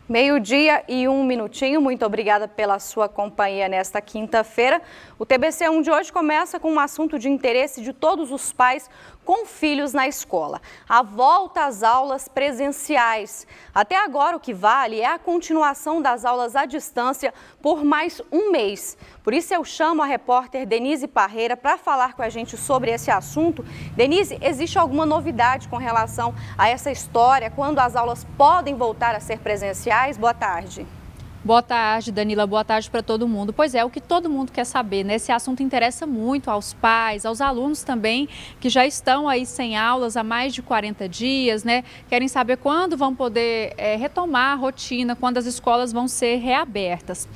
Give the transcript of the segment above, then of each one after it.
Meio-dia e 1 minutinho, muito obrigada pela sua companhia nesta quinta-feira. O TBC1 de hoje começa com um assunto de interesse de todos os pais com filhos na escola: a volta às aulas presenciais. Até agora o que vale é a continuação das aulas à distância por mais um mês. Por isso eu chamo a repórter Denise Parreira para falar com a gente sobre esse assunto. Denise, existe alguma novidade com relação a essa história, quando as aulas podem voltar a ser presenciais? Boa tarde. Boa tarde, Danila. Boa tarde para todo mundo. Pois é, o que todo mundo quer saber, né? Esse assunto interessa muito aos pais, aos alunos também, que já estão aí sem aulas há mais de 40 dias, né? Querem saber quando vão poder retomar a rotina, quando as escolas vão ser reabertas.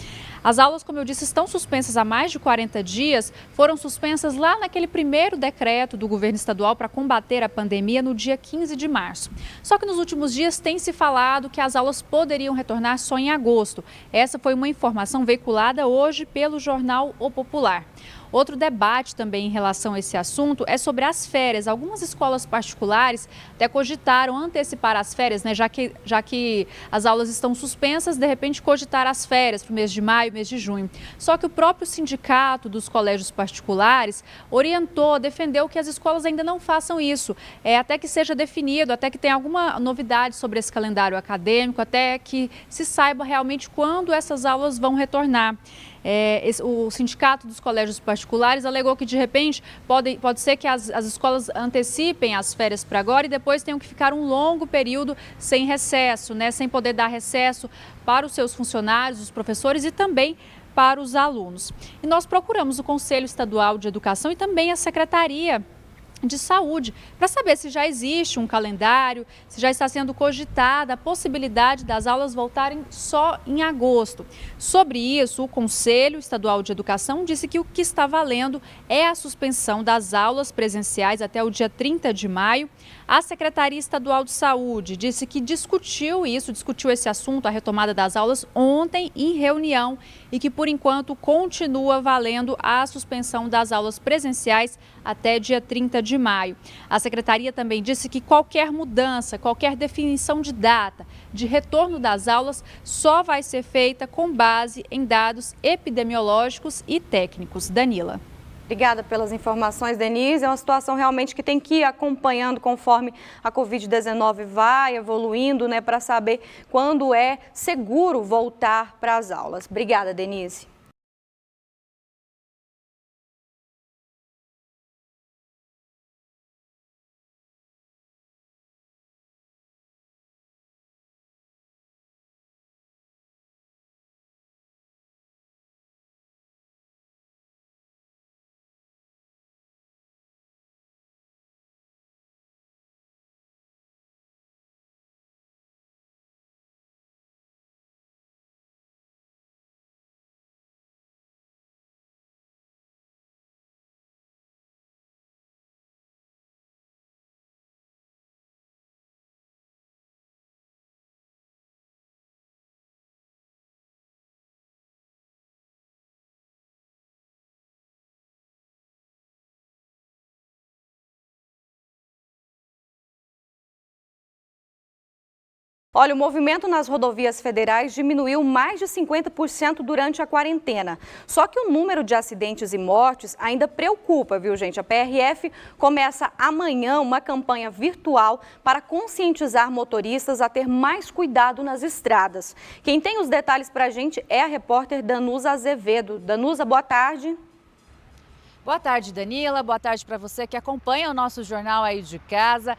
As aulas, como eu disse, estão suspensas há mais de 40 dias, foram suspensas lá naquele primeiro decreto do governo estadual para combater a pandemia no dia 15 de março. Só que nos últimos dias tem se falado que as aulas poderiam retornar só em agosto. Essa foi uma informação veiculada hoje pelo jornal O Popular. Outro debate também em relação a esse assunto é sobre as férias. Algumas escolas particulares até cogitaram antecipar as férias, né? Já que as aulas estão suspensas, de repente cogitar as férias para o mês de maio, mês de junho. Só que o próprio sindicato dos colégios particulares orientou, defendeu que as escolas ainda não façam isso, até que seja definido, até que tenha alguma novidade sobre esse calendário acadêmico, até que se saiba realmente quando essas aulas vão retornar. O sindicato dos colégios particulares alegou que, de repente, pode ser que as escolas antecipem as férias para agora e depois tenham que ficar um longo período sem recesso, né? Sem poder dar recesso para os seus funcionários, os professores e também para os alunos. E nós procuramos o Conselho Estadual de Educação e também a Secretaria de Saúde, para saber se já existe um calendário, se já está sendo cogitada a possibilidade das aulas voltarem só em agosto. Sobre isso, o Conselho Estadual de Educação disse que o que está valendo é a suspensão das aulas presenciais até o dia 30 de maio. A Secretaria Estadual de Saúde disse que discutiu esse assunto, a retomada das aulas, ontem em reunião e que, por enquanto, continua valendo a suspensão das aulas presenciais até dia 30 de maio. A Secretaria também disse que qualquer mudança, qualquer definição de data de retorno das aulas só vai ser feita com base em dados epidemiológicos e técnicos. Danila. Obrigada pelas informações, Denise. É uma situação realmente que tem que ir acompanhando conforme a Covid-19 vai evoluindo, né, para saber quando é seguro voltar para as aulas. Obrigada, Denise. Olha, o movimento nas rodovias federais diminuiu mais de 50% durante a quarentena. Só que o número de acidentes e mortes ainda preocupa, viu, gente? A PRF começa amanhã uma campanha virtual para conscientizar motoristas a ter mais cuidado nas estradas. Quem tem os detalhes para a gente é a repórter Danusa Azevedo. Danusa, boa tarde. Boa tarde, Danila. Boa tarde para você que acompanha o nosso jornal aí de casa.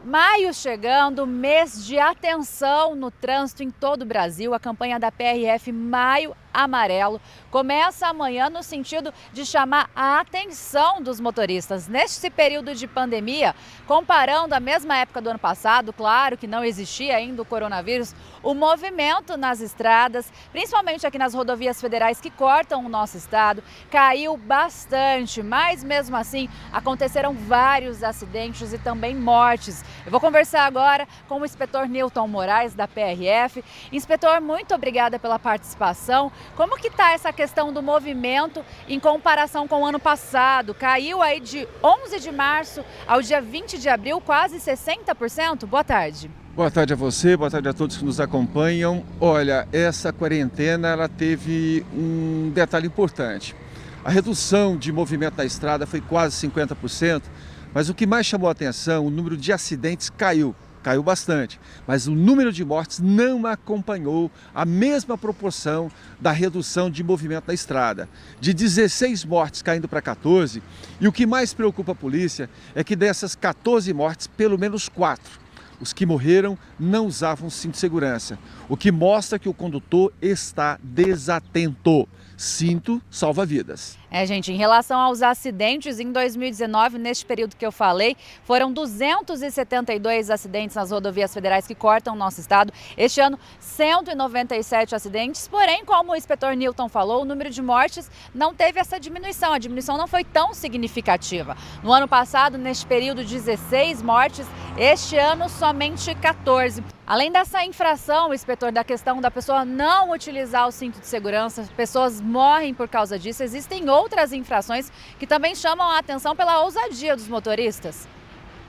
Maio chegando, mês de atenção no trânsito em todo o Brasil. A campanha da PRF Maio Amarelo começa amanhã no sentido de chamar a atenção dos motoristas. Neste período de pandemia, comparando a mesma época do ano passado, claro que não existia ainda o coronavírus, o movimento nas estradas, principalmente aqui nas rodovias federais que cortam o nosso estado, caiu bastante, mas mesmo assim aconteceram vários acidentes e também mortes. Eu vou conversar agora com o inspetor Nilton Moraes, da PRF. Inspetor, muito obrigada pela participação. Como que está essa questão do movimento em comparação com o ano passado? Caiu aí de 11 de março ao dia 20 de abril, quase 60%? Boa tarde. Boa tarde a você, boa tarde a todos que nos acompanham. Olha, essa quarentena ela teve um detalhe importante. A redução de movimento na estrada foi quase 50%, mas o que mais chamou a atenção, o número de acidentes caiu bastante, mas o número de mortes não acompanhou a mesma proporção da redução de movimento na estrada. De 16 mortes caindo para 14, e o que mais preocupa a polícia é que dessas 14 mortes, pelo menos 4. Os que morreram não usavam cinto de segurança, o que mostra que o condutor está desatento. Cinto salva vidas. Gente, em relação aos acidentes, em 2019, neste período que eu falei, foram 272 acidentes nas rodovias federais que cortam o nosso estado. Este ano, 197 acidentes, porém, como o inspetor Newton falou, o número de mortes não teve essa diminuição. A diminuição não foi tão significativa. No ano passado, neste período, 16 mortes, este ano, somente 14. Além dessa infração, inspetor, da questão da pessoa não utilizar o cinto de segurança, pessoas morrem por causa disso, existem outras infrações que também chamam a atenção pela ousadia dos motoristas.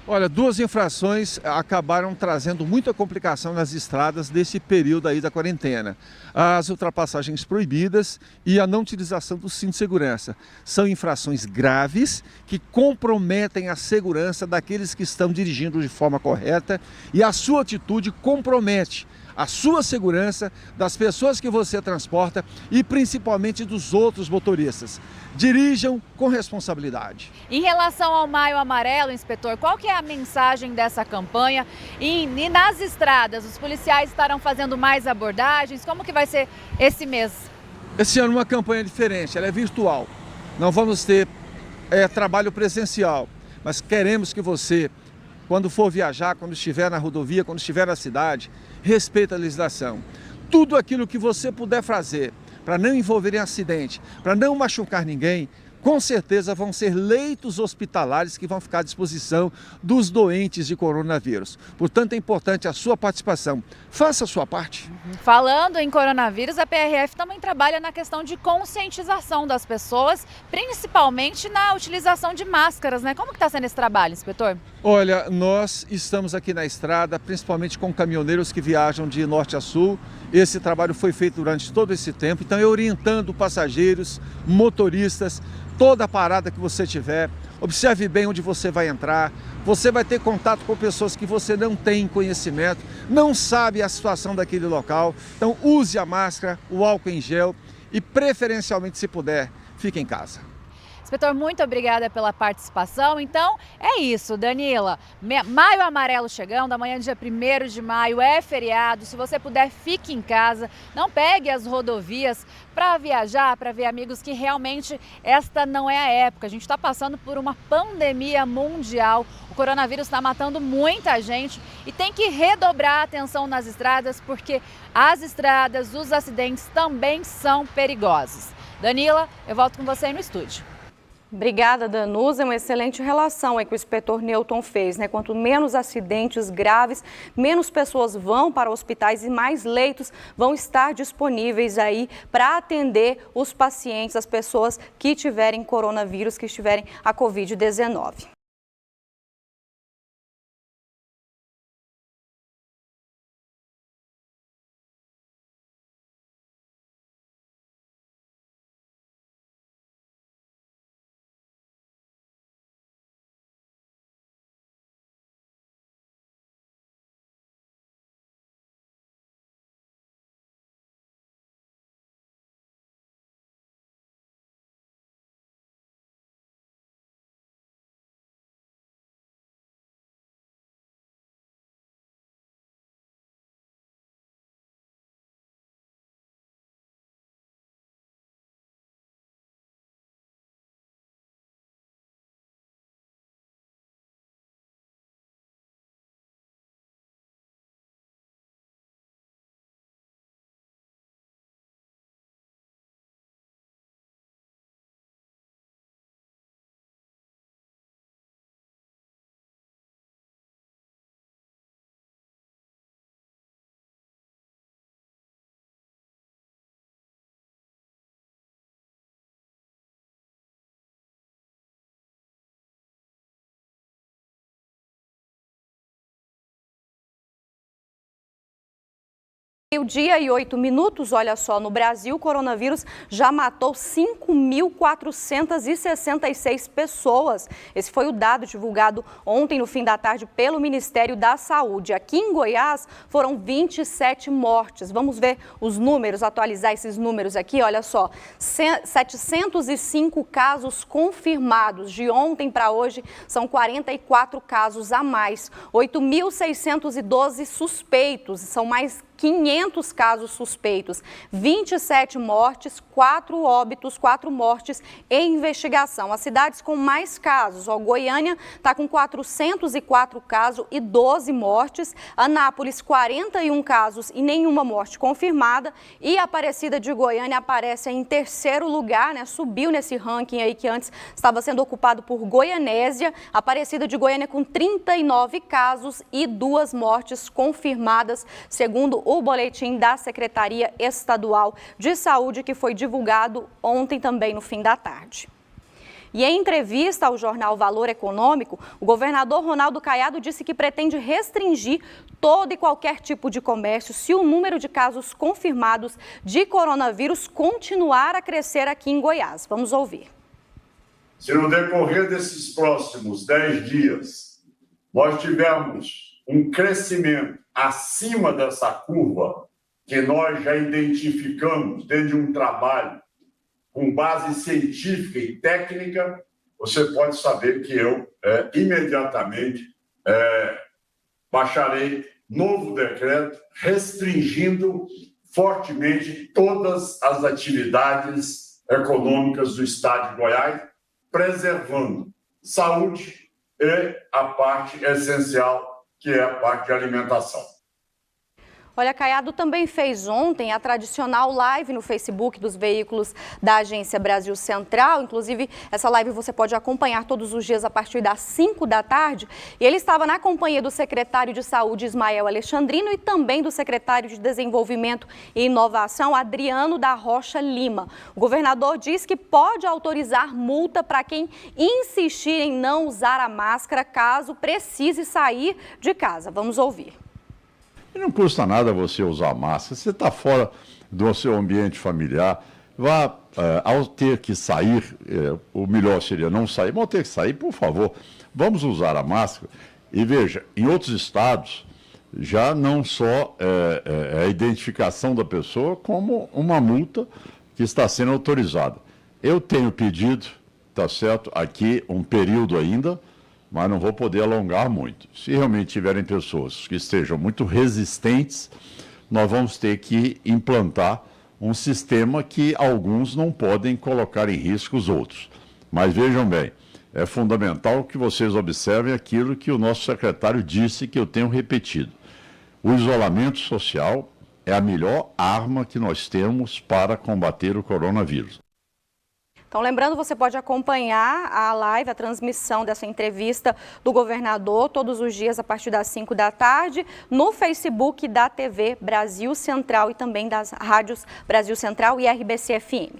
Olha, 2 infrações acabaram trazendo muita complicação nas estradas desse período aí da quarentena. As ultrapassagens proibidas e a não utilização do cinto de segurança. São infrações graves que comprometem a segurança daqueles que estão dirigindo de forma correta, e a sua atitude compromete a sua segurança, das pessoas que você transporta e principalmente dos outros motoristas. Dirijam com responsabilidade. Em relação ao Maio Amarelo, inspetor, qual que é a mensagem dessa campanha? E nas estradas, os policiais estarão fazendo mais abordagens? Como que vai ser esse mês? Esse ano uma campanha diferente, ela é virtual. Não vamos ter trabalho presencial, mas queremos que você, quando for viajar, quando estiver na rodovia, quando estiver na cidade, respeite a legislação. Tudo aquilo que você puder fazer para não envolver em acidente, para não machucar ninguém, com certeza vão ser leitos hospitalares que vão ficar à disposição dos doentes de coronavírus. Portanto, é importante a sua participação. Faça a sua parte. Falando em coronavírus, a PRF também trabalha na questão de conscientização das pessoas, principalmente na utilização de máscaras, né? Como que está sendo esse trabalho, inspetor? Olha, nós estamos aqui na estrada, principalmente com caminhoneiros que viajam de norte a sul. Esse trabalho foi feito durante todo esse tempo, então é orientando passageiros, motoristas, toda parada que você tiver, observe bem onde você vai entrar. Você vai ter contato com pessoas que você não tem conhecimento, não sabe a situação daquele local. Então use a máscara, o álcool em gel e, preferencialmente, se puder, fique em casa. Inspetor, muito obrigada pela participação. Então, é isso, Danila. Maio Amarelo chegando, amanhã, dia 1º de maio, é feriado. Se você puder, fique em casa. Não pegue as rodovias para viajar, para ver amigos, que realmente esta não é a época. A gente está passando por uma pandemia mundial. O coronavírus está matando muita gente e tem que redobrar a atenção nas estradas, porque as estradas, os acidentes também são perigosos. Danila, eu volto com você aí no estúdio. Obrigada, Danusa. É uma excelente relação que o inspetor Newton fez, né? Quanto menos acidentes graves, menos pessoas vão para hospitais e mais leitos vão estar disponíveis aí para atender os pacientes, as pessoas que tiverem coronavírus, que estiverem a Covid-19. Meio-dia e 8 minutos, olha só, no Brasil o coronavírus já matou 5.466 pessoas. Esse foi o dado divulgado ontem no fim da tarde pelo Ministério da Saúde. Aqui em Goiás foram 27 mortes. Vamos ver os números, atualizar esses números aqui, olha só. 705 casos confirmados. De ontem para hoje são 44 casos a mais. 8.612 suspeitos, são mais 500 casos suspeitos, 27 mortes, 4 óbitos, 4 mortes em investigação. As cidades com mais casos, Goiânia está com 404 casos e 12 mortes, Anápolis 41 casos e nenhuma morte confirmada e Aparecida de Goiânia aparece em terceiro lugar, né? Subiu nesse ranking aí que antes estava sendo ocupado por Goianésia. Aparecida de Goiânia com 39 casos e 2 mortes confirmadas, segundo o boletim da Secretaria Estadual de Saúde, que foi divulgado ontem também no fim da tarde. E em entrevista ao jornal Valor Econômico, o governador Ronaldo Caiado disse que pretende restringir todo e qualquer tipo de comércio se o número de casos confirmados de coronavírus continuar a crescer aqui em Goiás. Vamos ouvir. Se no decorrer desses próximos 10 dias nós tivermos um crescimento acima dessa curva que nós já identificamos dentro de um trabalho com base científica e técnica, você pode saber que eu imediatamente baixarei novo decreto restringindo fortemente todas as atividades econômicas do estado de Goiás, preservando saúde e a parte essencial, que é a parte de alimentação. Olha, Caiado também fez ontem a tradicional live no Facebook dos veículos da Agência Brasil Central. Inclusive, essa live você pode acompanhar todos os dias a partir das 5 da tarde. E ele estava na companhia do secretário de Saúde, Ismael Alexandrino, e também do secretário de Desenvolvimento e Inovação, Adriano da Rocha Lima. O governador diz que pode autorizar multa para quem insistir em não usar a máscara caso precise sair de casa. Vamos ouvir. E não custa nada você usar máscara, você está fora do seu ambiente familiar, ao ter que sair, o melhor seria não sair, mas ao ter que sair, por favor, vamos usar a máscara. E veja, em outros estados, já não só a identificação da pessoa, como uma multa que está sendo autorizada. Eu tenho pedido, tá certo, aqui um período ainda, mas não vou poder alongar muito. Se realmente tiverem pessoas que estejam muito resistentes, nós vamos ter que implantar um sistema que alguns não podem colocar em risco os outros. Mas vejam bem, é fundamental que vocês observem aquilo que o nosso secretário disse, que eu tenho repetido. O isolamento social é a melhor arma que nós temos para combater o coronavírus. Então, lembrando, você pode acompanhar a live, a transmissão dessa entrevista do governador todos os dias a partir das 5 da tarde no Facebook da TV Brasil Central e também das rádios Brasil Central e RBC FM.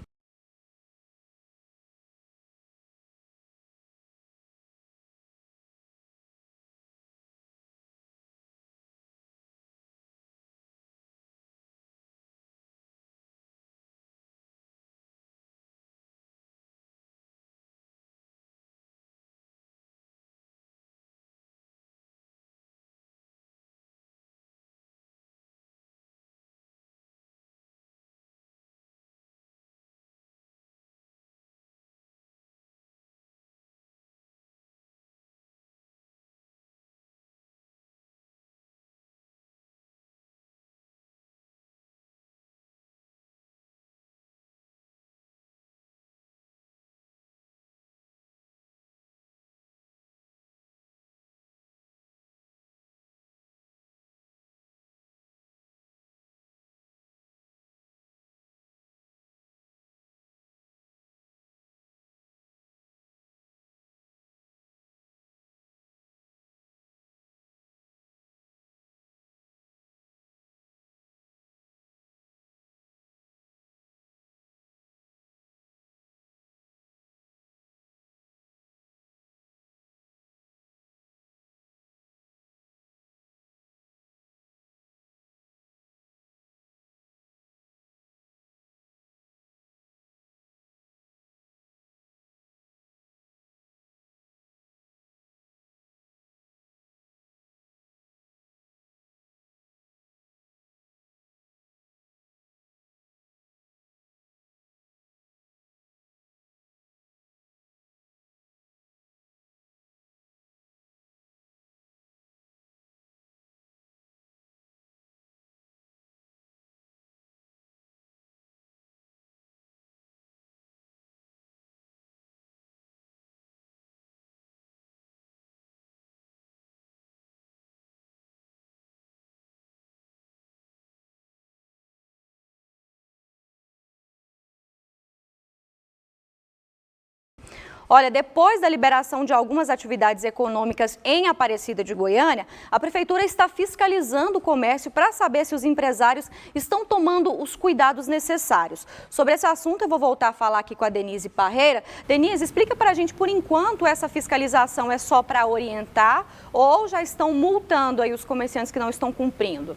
Olha, depois da liberação de algumas atividades econômicas em Aparecida de Goiânia, a Prefeitura está fiscalizando o comércio para saber se os empresários estão tomando os cuidados necessários. Sobre esse assunto, eu vou voltar a falar aqui com a Denise Parreira. Denise, explica para a gente, por enquanto, essa fiscalização é só para orientar ou já estão multando aí os comerciantes que não estão cumprindo?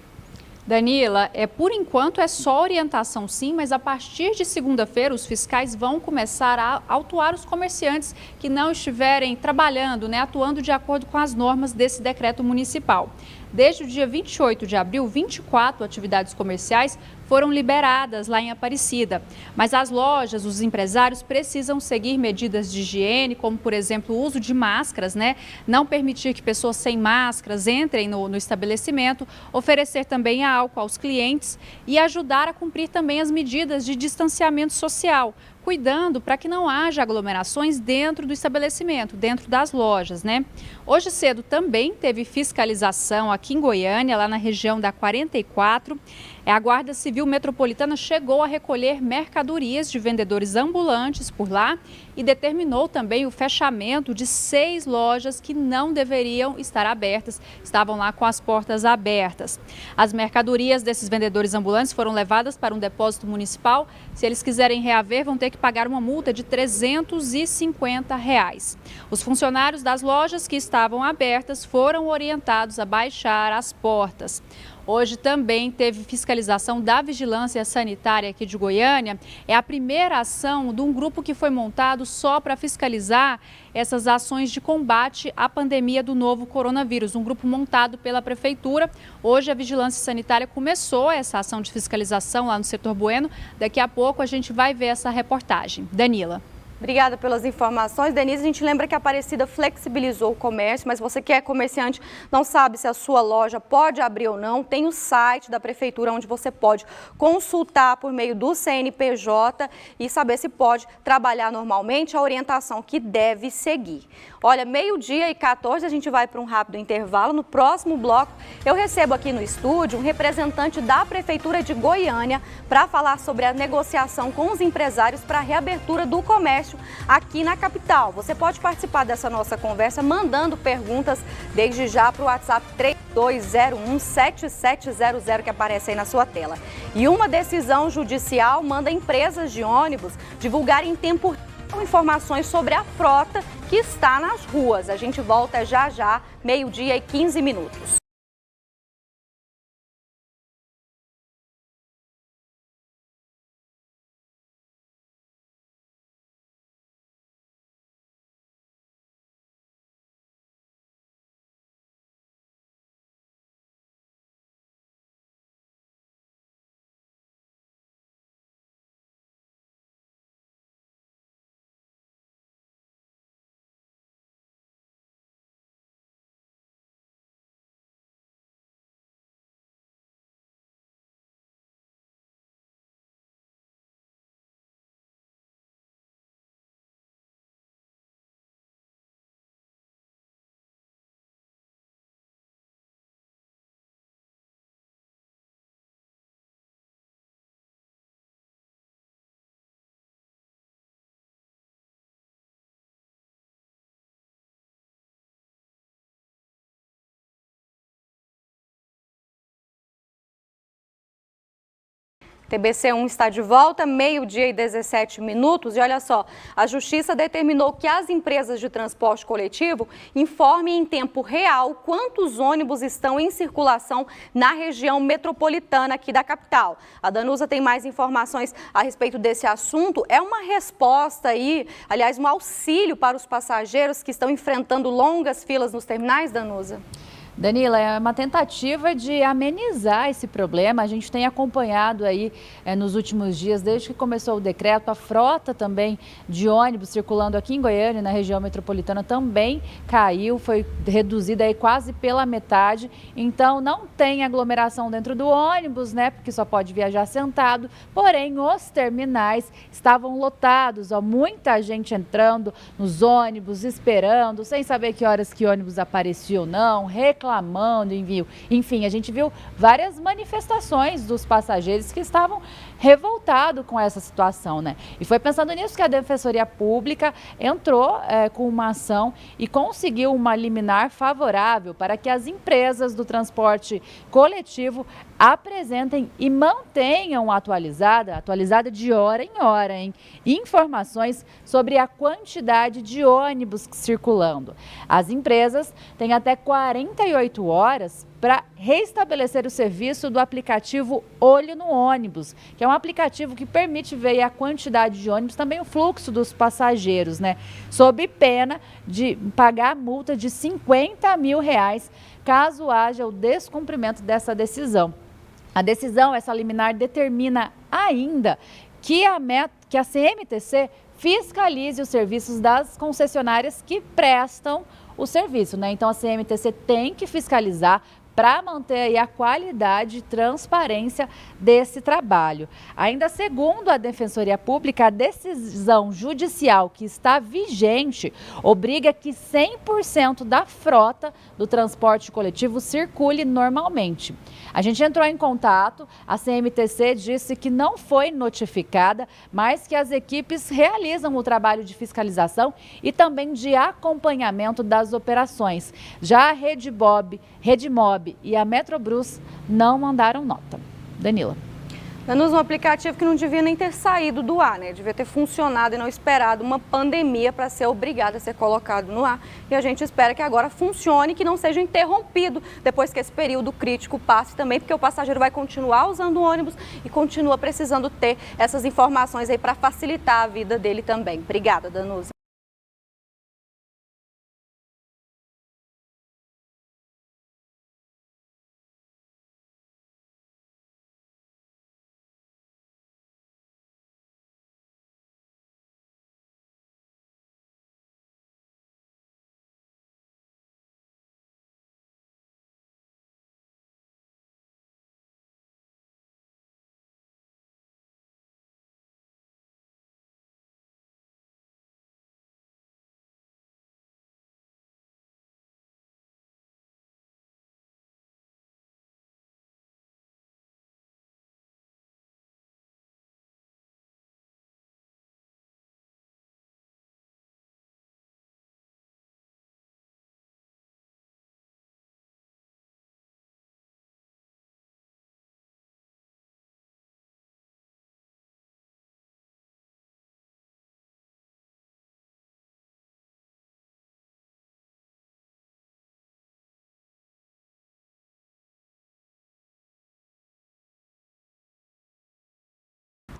Danila, por enquanto é só orientação sim, mas a partir de segunda-feira os fiscais vão começar a autuar os comerciantes que não estiverem trabalhando, atuando de acordo com as normas desse decreto municipal. Desde o dia 28 de abril, 24 atividades comerciais foram liberadas lá em Aparecida. Mas as lojas, os empresários precisam seguir medidas de higiene, como, por exemplo, o uso de máscaras, Não permitir que pessoas sem máscaras entrem no estabelecimento, oferecer também álcool aos clientes e ajudar a cumprir também as medidas de distanciamento social, cuidando para que não haja aglomerações dentro do estabelecimento, dentro das lojas, Hoje cedo também teve fiscalização aqui em Goiânia, lá na região da 44. A Guarda Civil Metropolitana chegou a recolher mercadorias de vendedores ambulantes por lá e determinou também o fechamento de 6 lojas que não deveriam estar abertas, estavam lá com as portas abertas. As mercadorias desses vendedores ambulantes foram levadas para um depósito municipal. Se eles quiserem reaver, vão ter que pagar uma multa de R$ 350. Os funcionários das lojas que estavam abertas foram orientados a baixar as portas. Hoje também teve fiscalização da Vigilância Sanitária aqui de Goiânia. É a primeira ação de um grupo que foi montado só para fiscalizar essas ações de combate à pandemia do novo coronavírus. Um grupo montado pela Prefeitura. Hoje a Vigilância Sanitária começou essa ação de fiscalização lá no setor Bueno. Daqui a pouco a gente vai ver essa reportagem. Danila. Obrigada pelas informações. Denise, a gente lembra que a Aparecida flexibilizou o comércio, mas você que é comerciante não sabe se a sua loja pode abrir ou não, tem o site da Prefeitura onde você pode consultar por meio do CNPJ e saber se pode trabalhar normalmente, a orientação que deve seguir. Olha, 12h14, a gente vai para um rápido intervalo. No próximo bloco, eu recebo aqui no estúdio um representante da Prefeitura de Goiânia para falar sobre a negociação com os empresários para a reabertura do comércio aqui na capital. Você pode participar dessa nossa conversa mandando perguntas desde já para o WhatsApp 3201-7700 que aparece aí na sua tela. E uma decisão judicial manda empresas de ônibus divulgar em tempo real informações sobre a frota que está nas ruas. A gente volta já já, 12h15. TBC1 está de volta, 12h17. E olha só, a Justiça determinou que as empresas de transporte coletivo informem em tempo real quantos ônibus estão em circulação na região metropolitana aqui da capital. A Danusa tem mais informações a respeito desse assunto. É uma resposta aí, aliás, um auxílio para os passageiros que estão enfrentando longas filas nos terminais, Danusa? Danila, é uma tentativa de amenizar esse problema. A gente tem acompanhado aí nos últimos dias, desde que começou o decreto, a frota também de ônibus circulando aqui em Goiânia, na região metropolitana, também caiu, foi reduzida aí quase pela metade. Então não tem aglomeração dentro do ônibus, porque só pode viajar sentado. Porém, os terminais estavam lotados, muita gente entrando nos ônibus, esperando, sem saber que horas que ônibus aparecia ou não, reclamando reclamando envio. Enfim, a gente viu várias manifestações dos passageiros que estavam revoltados com essa situação, né? E foi pensando nisso que a Defensoria Pública entrou com uma ação e conseguiu uma liminar favorável para que as empresas do transporte coletivo apresentem e mantenham atualizada de hora em hora, informações sobre a quantidade de ônibus circulando. As empresas têm até 48 horas para restabelecer o serviço do aplicativo Olho no Ônibus, que é um aplicativo que permite ver a quantidade de ônibus, também o fluxo dos passageiros, né? Sob pena de pagar a multa de R$50 mil caso haja o descumprimento dessa decisão. A decisão, essa liminar, determina ainda que a CMTC fiscalize os serviços das concessionárias que prestam o serviço, né? Então a CMTC tem que fiscalizar para manter aí a qualidade e transparência desse trabalho. Ainda segundo a Defensoria Pública, a decisão judicial que está vigente obriga que 100% da frota do transporte coletivo circule normalmente. A gente entrou em contato, a CMTC disse que não foi notificada, mas que as equipes realizam o trabalho de fiscalização e também de acompanhamento das operações. Já a Redmob e a Metrobus não mandaram nota. Danila. Danusa, um aplicativo que não devia nem ter saído do ar, né? Devia ter funcionado e não esperado uma pandemia para ser obrigado a ser colocado no ar. E a gente espera que agora funcione e que não seja interrompido depois que esse período crítico passe também, porque o passageiro vai continuar usando o ônibus e continua precisando ter essas informações aí para facilitar a vida dele também. Obrigada, Danusa.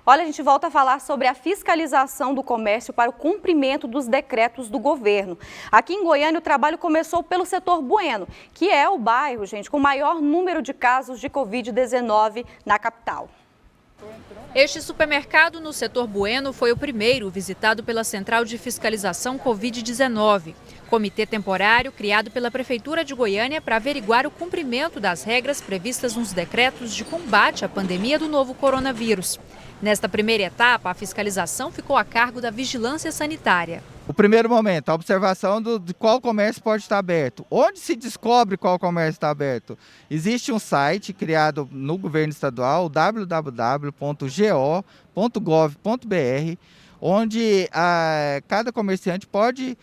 Olha, a gente volta a falar sobre a fiscalização do comércio para o cumprimento dos decretos do governo. Aqui em Goiânia, o trabalho começou pelo setor Bueno, que é o bairro, gente, com o maior número de casos de Covid-19 na capital. Este supermercado no setor Bueno foi o primeiro visitado pela Central de Fiscalização Covid-19, comitê temporário criado pela Prefeitura de Goiânia para averiguar o cumprimento das regras previstas nos decretos de combate à pandemia do novo coronavírus. Nesta primeira etapa, a fiscalização ficou a cargo da Vigilância Sanitária. O primeiro momento, a observação de qual comércio pode estar aberto. Onde se descobre qual comércio está aberto? Existe um site criado no governo estadual, www.go.gov.br, onde cada comerciante pode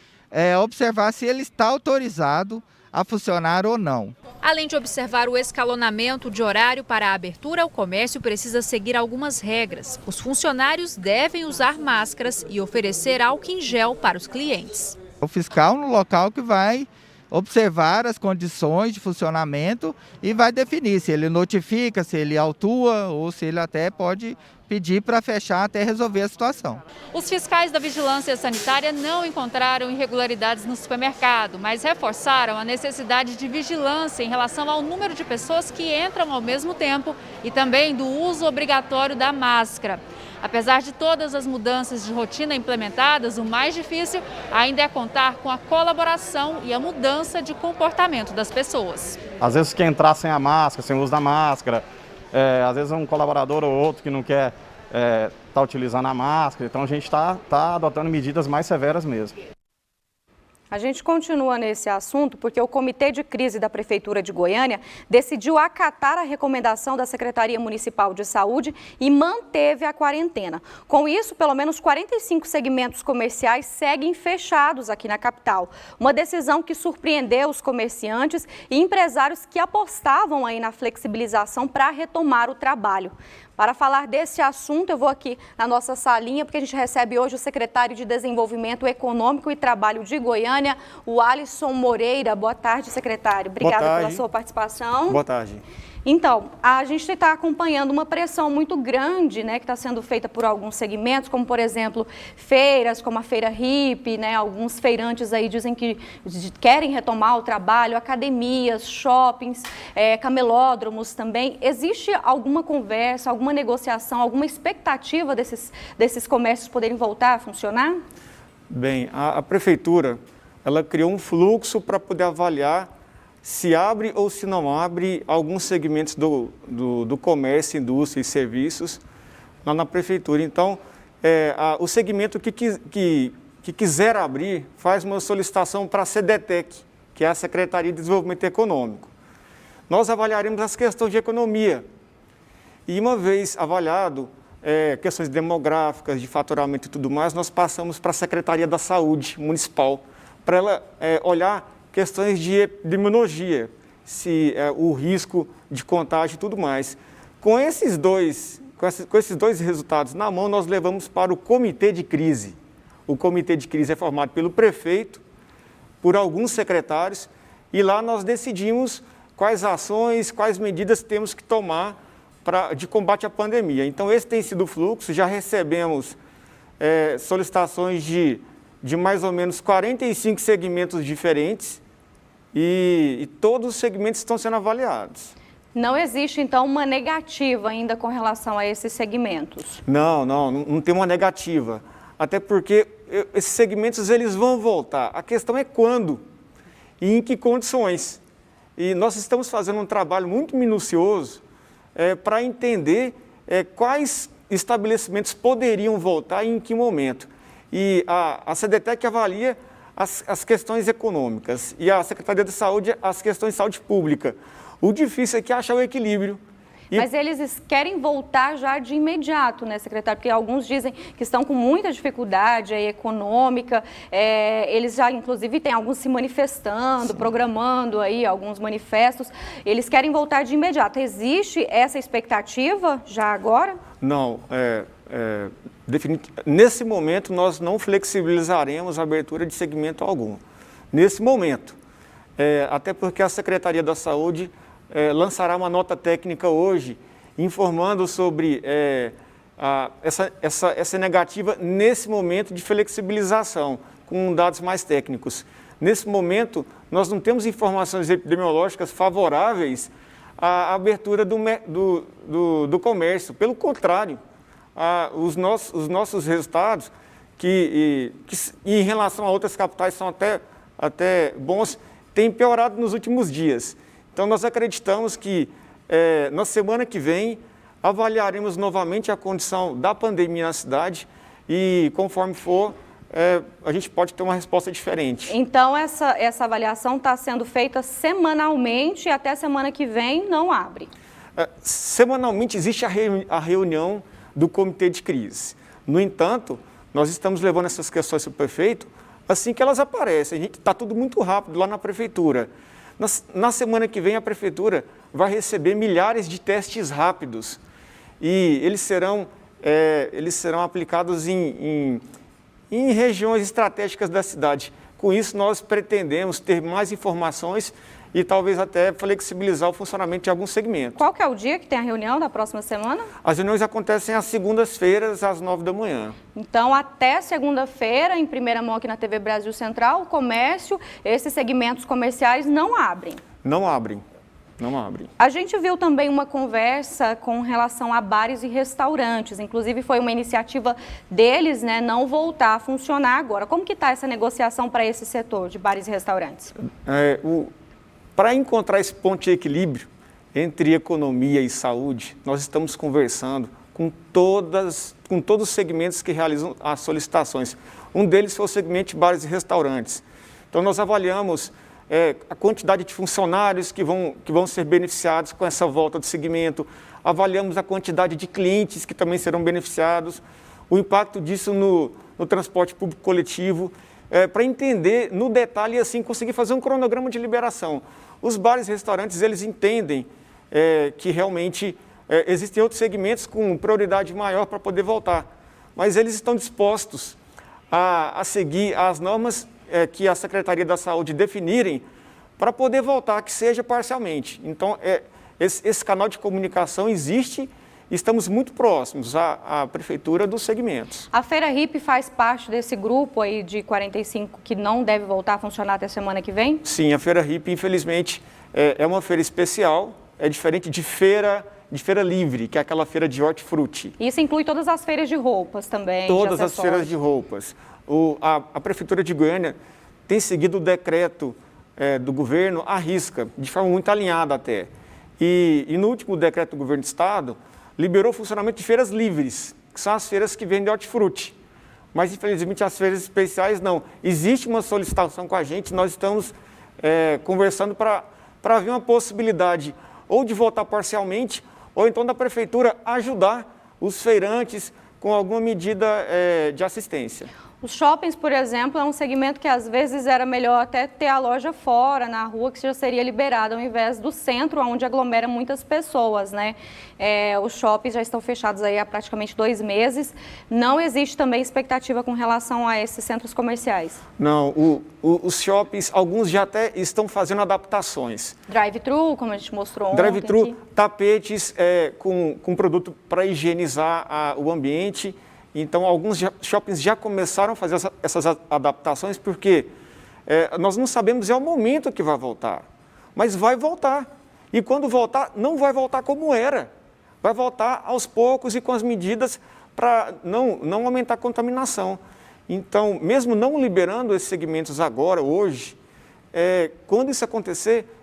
observar se ele está autorizado a funcionar ou não. Além de observar o escalonamento de horário para a abertura, o comércio precisa seguir algumas regras. Os funcionários devem usar máscaras e oferecer álcool em gel para os clientes. O fiscal no local que vai observar as condições de funcionamento e vai definir se ele notifica, se ele autua ou se ele até pode pedir para fechar até resolver a situação. Os fiscais da Vigilância Sanitária não encontraram irregularidades no supermercado, mas reforçaram a necessidade de vigilância em relação ao número de pessoas que entram ao mesmo tempo e também do uso obrigatório da máscara. Apesar de todas as mudanças de rotina implementadas, o mais difícil ainda é contar com a colaboração e a mudança de comportamento das pessoas. Às vezes quer entrar sem a máscara, sem o uso da máscara, às vezes é um colaborador ou outro que não quer estar utilizando a máscara, então a gente está adotando medidas mais severas mesmo. A gente continua nesse assunto porque o Comitê de Crise da Prefeitura de Goiânia decidiu acatar a recomendação da Secretaria Municipal de Saúde e manteve a quarentena. Com isso, pelo menos 45 segmentos comerciais seguem fechados aqui na capital. Uma decisão que surpreendeu os comerciantes e empresários que apostavam aí na flexibilização para retomar o trabalho. Para falar desse assunto, eu vou aqui na nossa salinha, porque a gente recebe hoje o secretário de Desenvolvimento Econômico e Trabalho de Goiânia, o Alisson Moreira. Boa tarde, secretário. Obrigada pela sua participação. Boa tarde. Então, a gente está acompanhando uma pressão muito grande, né, que está sendo feita por alguns segmentos, como, por exemplo, feiras, como a Feira Hippie, né, alguns feirantes aí dizem que querem retomar o trabalho, academias, shoppings, camelódromos também. Existe alguma conversa, alguma negociação, alguma expectativa desses comércios poderem voltar a funcionar? Bem, a Prefeitura, ela criou um fluxo para poder avaliar se abre ou se não abre alguns segmentos do comércio, indústria e serviços lá na Prefeitura. Então, o segmento que quiser abrir faz uma solicitação para a SEDETEC, que é a Secretaria de Desenvolvimento Econômico. Nós avaliaremos as questões de economia e, uma vez avaliado questões demográficas, de faturamento e tudo mais, nós passamos para a Secretaria da Saúde Municipal, para ela olhar questões de epidemiologia, se o risco de contágio e tudo mais. Com esses dois resultados na mão, nós levamos para o Comitê de Crise. O Comitê de Crise é formado pelo prefeito, por alguns secretários, e lá nós decidimos quais ações, quais medidas temos que tomar de combate à pandemia. Então, esse tem sido o fluxo. Já recebemos solicitações de mais ou menos 45 segmentos diferentes, e todos os segmentos estão sendo avaliados. Não existe, então, uma negativa ainda com relação a esses segmentos? Não tem uma negativa. Até porque esses segmentos eles vão voltar. A questão é quando e em que condições. E nós estamos fazendo um trabalho muito minucioso para entender quais estabelecimentos poderiam voltar e em que momento. E a SEDETEC avalia as questões econômicas e a Secretaria de Saúde as questões de saúde pública. O difícil é achar o equilíbrio. Mas eles querem voltar já de imediato, né, secretário? Porque alguns dizem que estão com muita dificuldade econômica, eles já, inclusive, tem alguns se manifestando, programando aí alguns manifestos. Eles querem voltar de imediato. Existe essa expectativa já agora? Não, nesse momento nós não flexibilizaremos a abertura de segmento algum. Nesse momento, até porque a Secretaria da Saúde lançará uma nota técnica hoje informando sobre essa negativa nesse momento de flexibilização, com dados mais técnicos. Nesse momento, nós não temos informações epidemiológicas favoráveis à abertura do comércio. Pelo contrário, os nossos resultados, que em relação a outras capitais são até bons, têm piorado nos últimos dias. Então, nós acreditamos que na semana que vem avaliaremos novamente a condição da pandemia na cidade e, conforme for, a gente pode ter uma resposta diferente. Então, essa avaliação está sendo feita semanalmente e até semana que vem não abre? Semanalmente existe a reunião do Comitê de Crise. No entanto, nós estamos levando essas questões para o prefeito assim que elas aparecem. Está tudo muito rápido lá na Prefeitura. Na semana que vem, a Prefeitura vai receber milhares de testes rápidos e eles serão aplicados em regiões estratégicas da cidade. Com isso, nós pretendemos ter mais informações e talvez até flexibilizar o funcionamento de alguns segmentos. Qual que é o dia que tem a reunião da próxima semana? As reuniões acontecem às segundas-feiras, às 9 da manhã. Então, até segunda-feira, em primeira mão aqui na TV Brasil Central, o comércio, esses segmentos comerciais não abrem? Não abrem. Não abrem. A gente viu também uma conversa com relação a bares e restaurantes, inclusive foi uma iniciativa deles, né, não voltar a funcionar agora. Como que está essa negociação para esse setor de bares e restaurantes? Para encontrar esse ponto de equilíbrio entre economia e saúde, nós estamos conversando com todos os segmentos que realizam as solicitações. Um deles foi o segmento de bares e restaurantes. Então, Então, nós avaliamos a quantidade de funcionários que vão ser beneficiados com essa volta do segmento, avaliamos a quantidade de clientes que também serão beneficiados, o impacto disso no transporte público coletivo, para entender no detalhe e assim conseguir fazer um cronograma de liberação. Os bares e restaurantes, eles entendem que realmente existem outros segmentos com prioridade maior para poder voltar, mas eles estão dispostos a seguir as normas que a Secretaria da Saúde definirem para poder voltar, que seja parcialmente. Então, esse canal de comunicação existe e estamos muito próximos à Prefeitura dos segmentos. A Feira Hippie faz parte desse grupo aí de 45 que não deve voltar a funcionar até semana que vem? Sim, a Feira Hippie, infelizmente, é uma feira especial, é diferente de feira livre, que é aquela feira de hortifruti. Isso inclui todas as feiras de roupas também? Todas as feiras de roupas. A Prefeitura de Goiânia tem seguido o decreto do governo à risca, de forma muito alinhada até. E no último decreto do governo do estado, liberou o funcionamento de feiras livres, que são as feiras que vendem hortifruti. Mas, infelizmente, as feiras especiais não. Existe uma solicitação com a gente, nós estamos conversando para ver uma possibilidade ou de voltar parcialmente, ou então da Prefeitura ajudar os feirantes com alguma medida de assistência. Os shoppings, por exemplo, é um segmento que às vezes era melhor até ter a loja fora, na rua, que já seria liberado, ao invés do centro, onde aglomera muitas pessoas, né? Os shoppings já estão fechados aí há praticamente 2 meses. Não existe também expectativa com relação a esses centros comerciais? Não, os shoppings, alguns já até estão fazendo adaptações. Drive-thru, como a gente mostrou ontem. Drive-thru, tapetes com produto para higienizar o ambiente. Então, alguns shoppings já começaram a fazer essas adaptações, porque nós não sabemos o momento que vai voltar, mas vai voltar. E quando voltar, não vai voltar como era. Vai voltar aos poucos e com as medidas para não aumentar a contaminação. Então, mesmo não liberando esses segmentos agora, hoje, quando isso acontecer,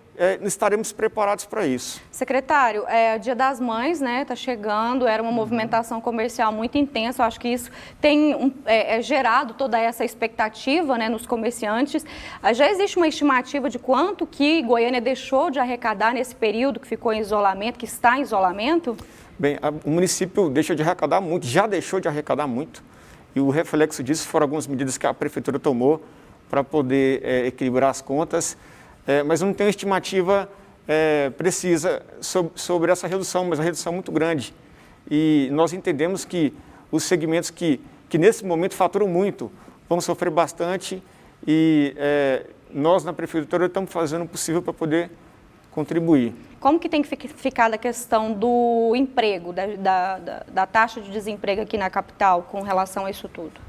estaremos preparados para isso. Secretário, Dia das Mães, né, está chegando, era uma movimentação comercial muito intensa, eu acho que isso tem gerado toda essa expectativa, né, nos comerciantes. Já existe uma estimativa de quanto que Goiânia deixou de arrecadar nesse período que ficou em isolamento, que está em isolamento? Bem, o município deixa de arrecadar muito, já deixou de arrecadar muito, e o reflexo disso foram algumas medidas que a Prefeitura tomou para poder equilibrar as contas. Mas não tem uma estimativa precisa sobre essa redução, mas a redução é muito grande. E nós entendemos que os segmentos que nesse momento faturam muito vão sofrer bastante e nós na Prefeitura estamos fazendo o possível para poder contribuir. Como que tem que ficar a questão do emprego, da taxa de desemprego aqui na capital com relação a isso tudo?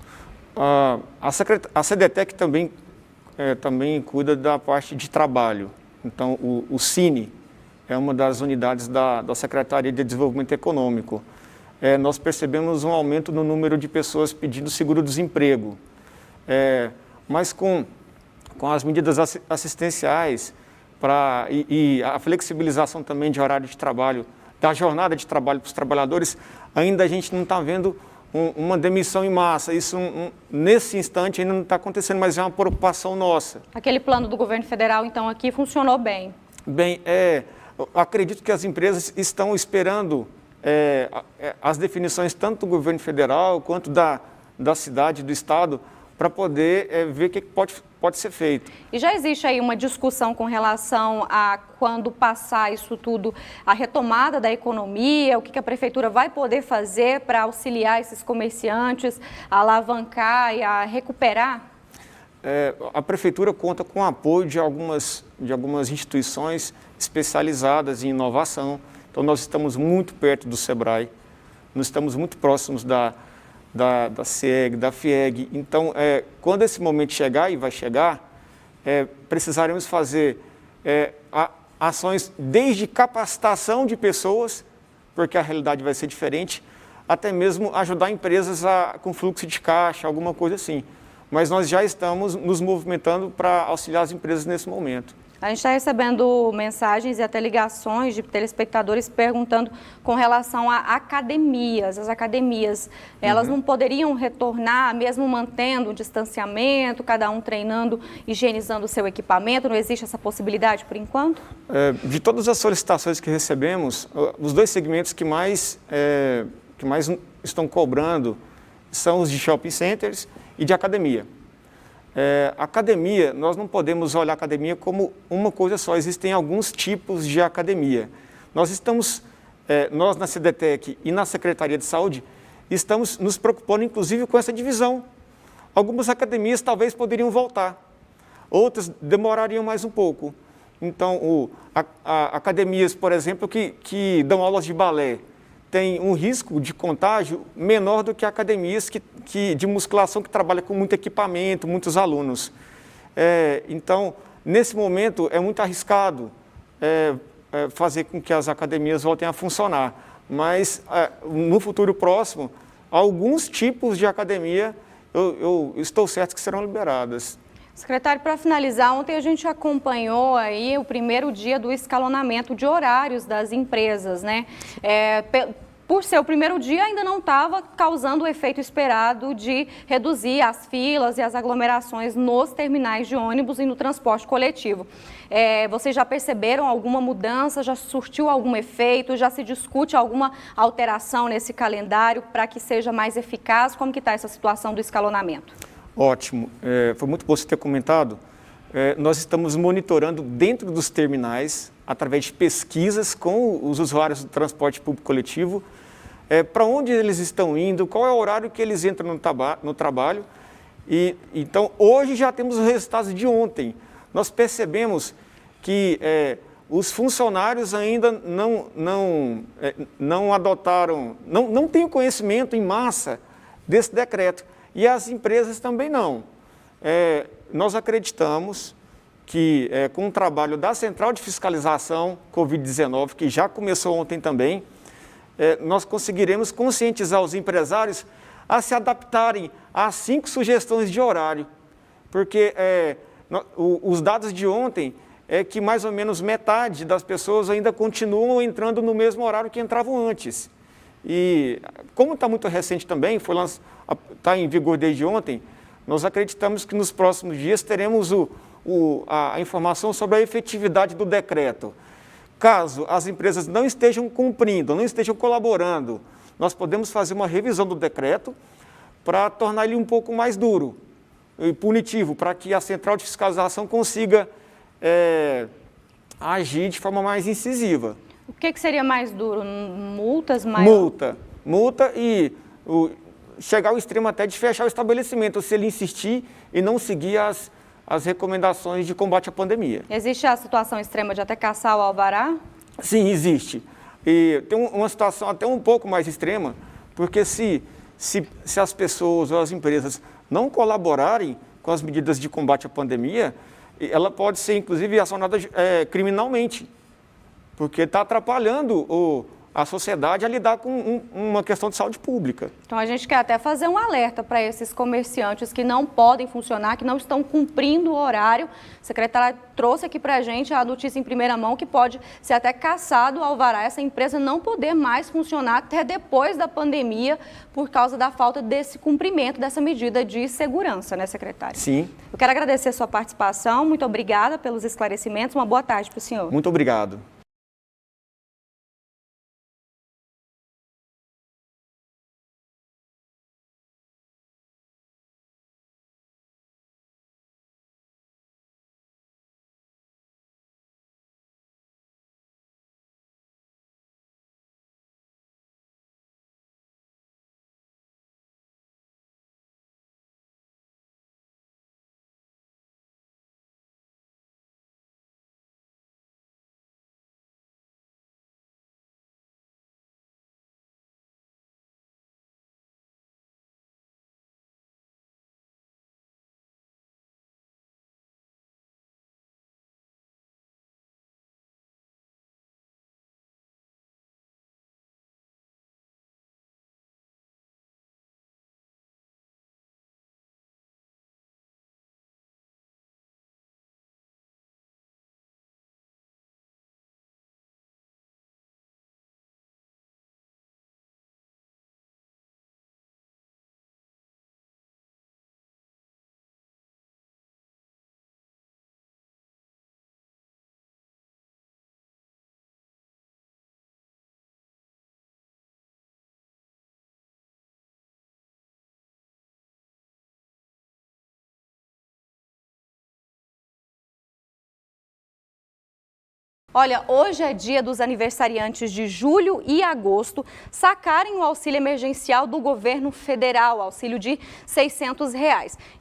A CDTEC também cuida da parte de trabalho. Então, o Cine é uma das unidades da Secretaria de Desenvolvimento Econômico. Nós percebemos um aumento no número de pessoas pedindo seguro-desemprego. Mas com as medidas assistenciais e a flexibilização também de horário de trabalho, da jornada de trabalho para os trabalhadores, ainda a gente não está vendo uma demissão em massa. Isso, nesse instante, ainda não está acontecendo, mas é uma preocupação nossa. Aquele plano do governo federal, então, aqui funcionou bem? Bem, acredito que as empresas estão esperando as definições tanto do governo federal quanto da cidade, do estado, para poder ver o que pode ser feito. E já existe aí uma discussão com relação a quando passar isso tudo, a retomada da economia, o que a Prefeitura vai poder fazer para auxiliar esses comerciantes a alavancar e a recuperar? A Prefeitura conta com o apoio de algumas instituições especializadas em inovação. Então, nós estamos muito perto do SEBRAE, nós estamos muito próximos da CIEG, da FIEG. Então, quando esse momento chegar, e vai chegar, precisaremos fazer ações desde capacitação de pessoas, porque a realidade vai ser diferente, até mesmo ajudar empresas com fluxo de caixa, alguma coisa assim. Mas nós já estamos nos movimentando para auxiliar as empresas nesse momento. A gente está recebendo mensagens e até ligações de telespectadores perguntando com relação a academias. As academias, elas não poderiam retornar mesmo mantendo o distanciamento, cada um treinando, higienizando o seu equipamento? Não existe essa possibilidade por enquanto? De todas as solicitações que recebemos, os dois segmentos que mais estão cobrando são os de shopping centers e de academia. Academia, nós não podemos olhar a academia como uma coisa só, existem alguns tipos de academia. Nós na CDTEC e na Secretaria de Saúde, estamos nos preocupando inclusive com essa divisão. Algumas academias talvez poderiam voltar, outras demorariam mais um pouco. Então, academias, por exemplo, que dão aulas de balé, tem um risco de contágio menor do que academias de musculação que trabalham com muito equipamento, muitos alunos. Então, nesse momento, é muito arriscado fazer com que as academias voltem a funcionar. Mas, no futuro próximo, alguns tipos de academia, eu estou certo que serão liberadas. Secretário, para finalizar, ontem a gente acompanhou aí o primeiro dia do escalonamento de horários das empresas, né? Por ser o primeiro dia, ainda não estava causando o efeito esperado de reduzir as filas e as aglomerações nos terminais de ônibus e no transporte coletivo. Vocês já perceberam alguma mudança? Já surtiu algum efeito? Já se discute alguma alteração nesse calendário para que seja mais eficaz? Como que está essa situação do escalonamento? Ótimo. Foi muito bom você ter comentado. Nós estamos monitorando dentro dos terminais, através de pesquisas com os usuários do transporte público coletivo, para onde eles estão indo, qual é o horário que eles entram no trabalho. Então, hoje já temos os resultados de ontem. Nós percebemos que os funcionários ainda não adotaram, não têm o conhecimento em massa desse decreto. E as empresas também não. Nós acreditamos que com o trabalho da Central de Fiscalização Covid-19, que já começou ontem também, nós conseguiremos conscientizar os empresários a se adaptarem às 5 sugestões de horário. Porque os dados de ontem é que mais ou menos metade das pessoas ainda continuam entrando no mesmo horário que entravam antes. E como está muito recente também, está em vigor desde ontem, nós acreditamos que nos próximos dias teremos a informação sobre a efetividade do decreto. Caso as empresas não estejam cumprindo, não estejam colaborando, nós podemos fazer uma revisão do decreto para tornar ele um pouco mais duro e punitivo, para que a Central de Fiscalização consiga agir de forma mais incisiva. O que seria mais duro? Multas Multa e chegar ao extremo até de fechar o estabelecimento, se ele insistir e não seguir as recomendações de combate à pandemia. Existe a situação extrema de até caçar o alvará? Sim, existe. E tem uma situação até um pouco mais extrema, porque se as pessoas ou as empresas não colaborarem com as medidas de combate à pandemia, ela pode ser, inclusive, acionada criminalmente, porque está atrapalhando a sociedade a lidar com uma questão de saúde pública. Então, a gente quer até fazer um alerta para esses comerciantes que não podem funcionar, que não estão cumprindo o horário. A secretária trouxe aqui para a gente a notícia em primeira mão que pode ser até cassado o alvará, essa empresa não poder mais funcionar até depois da pandemia por causa da falta desse cumprimento, dessa medida de segurança, né, secretária? Sim. Eu quero agradecer a sua participação, muito obrigada pelos esclarecimentos, uma boa tarde para o senhor. Muito obrigado. Olha, hoje é dia dos aniversariantes de julho e agosto sacarem o auxílio emergencial do governo federal, auxílio de R$ 600.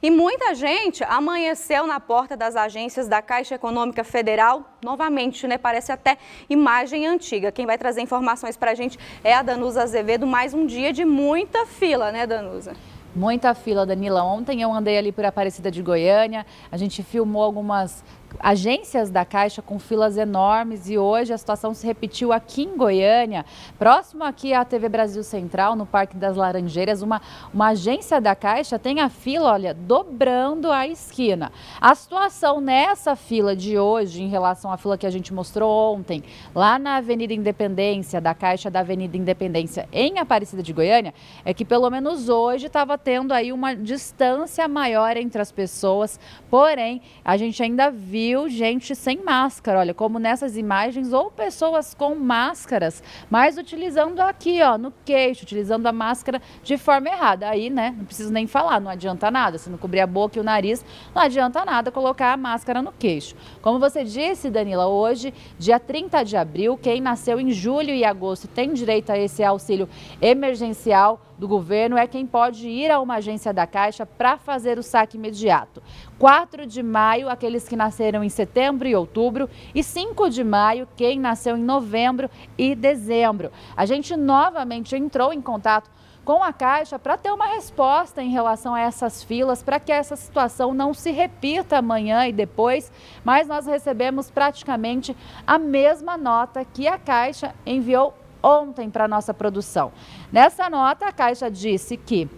E muita gente amanheceu na porta das agências da Caixa Econômica Federal, novamente, né? Parece até imagem antiga. Quem vai trazer informações para a gente é a Danusa Azevedo. Mais um dia de muita fila, né, Danusa? Muita fila, Danila. Ontem eu andei ali por Aparecida de Goiânia, a gente filmou algumas agências da Caixa com filas enormes e hoje a situação se repetiu aqui em Goiânia, próximo aqui à TV Brasil Central, no Parque das Laranjeiras, uma agência da Caixa tem a fila, olha, dobrando a esquina. A situação nessa fila de hoje, em relação à fila que a gente mostrou ontem, lá na Avenida Independência, da Caixa da Avenida Independência, em Aparecida de Goiânia, é que pelo menos hoje estava tendo aí uma distância maior entre as pessoas, porém, a gente ainda viu gente sem máscara, olha, como nessas imagens, ou pessoas com máscaras, mas utilizando aqui, ó, no queixo, utilizando a máscara de forma errada. Aí, né, não preciso nem falar, não adianta nada, se não cobrir a boca e o nariz, não adianta nada colocar a máscara no queixo. Como você disse, Danila, hoje, dia 30 de abril, quem nasceu em julho e agosto tem direito a esse auxílio emergencial do governo é quem pode ir a uma agência da Caixa para fazer o saque imediato. 4 de maio, aqueles que nasceram em setembro e outubro, e 5 de maio, quem nasceu em novembro e dezembro. A gente novamente entrou em contato com a Caixa para ter uma resposta em relação a essas filas, para que essa situação não se repita amanhã e depois, mas nós recebemos praticamente a mesma nota que a Caixa enviou ontem para a nossa produção. Nessa nota, a Caixa disse que